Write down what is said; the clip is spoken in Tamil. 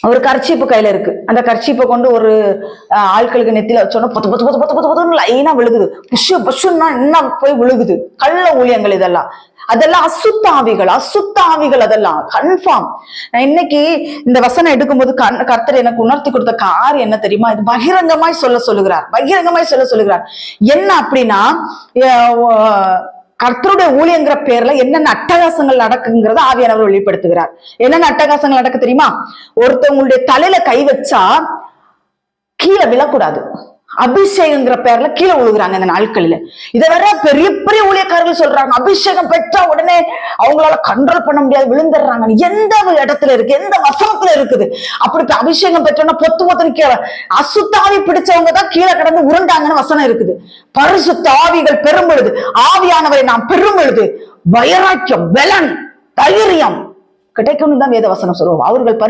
ஒரு கர்ச்சீப்பு கையில இருக்கு, அந்த கர்ச்சீப்பை கொண்டு ஒரு ஆட்களுக்கு நெத்தில வச்சோன்னா பொத்து பொத்து பொத்து பொத்து பொத்து பொத்துன்னு லைனா விழுகுது. புஷு புஷுன்னா என்ன போய் விழுகுது. கள்ள ஊழியங்கள் இதெல்லாம், அதெல்லாம் அசுத்த ஆவிகள், அசுத்த ஆவிகள், அதெல்லாம் கன்ஃபார்ம். நான் இன்னைக்கு இந்த வசனம் எடுக்கும்போது கர்த்தர் எனக்கு உணர்த்தி கொடுத்த காரியம் என்ன தெரியுமா? இது பகிரங்கமாய் சொல்ல சொல்லுகிறார், பகிரங்கமாய் சொல்ல சொல்லுகிறார். என்ன அப்படின்னா, கர்த்தருடைய ஊழியங்கிற பேர்ல என்னென்ன அட்டகாசங்கள் நடக்குங்கிறத ஆவியானவர் வெளிப்படுத்துகிறார். என்னென்ன அட்டகாசங்கள் நடக்கு தெரியுமா? ஒருத்தவங்களுடைய தலையில கை வச்சா கீழே விழக்கூடாது, அபிஷேகங்கிற பேர்ல கீழே விழுகுறாங்க இந்த நாட்களில. இதை வேற பெரிய பெரிய ஊழியக்காரர்கள் சொல்றாங்க, அபிஷேகம் பெற்றா உடனே அவங்களால கண்ட்ரோல் பண்ண முடியாது, விழுந்துடுறாங்க. எந்த இடத்துல இருக்கு, எந்த வசனத்துல இருக்குது? அப்படி அபிஷேகம் பெற்றோம்னா பொத்து பொத்துன்னு கீழே, அசுத்தாவி பிடிச்சவங்க தான் கீழே கிடந்து உருண்டாங்கன்னு வசனம் இருக்குது. பரிசுத்த ஆவிகள் பெரும் பொழுது, ஆவியானவரை நாம் பெரும் பொழுது வைராக்கியம், பலன், தைரியம் கிடைக்கும்னு தான் வேத வசனம் சொல்லுவோம். அவர்கள்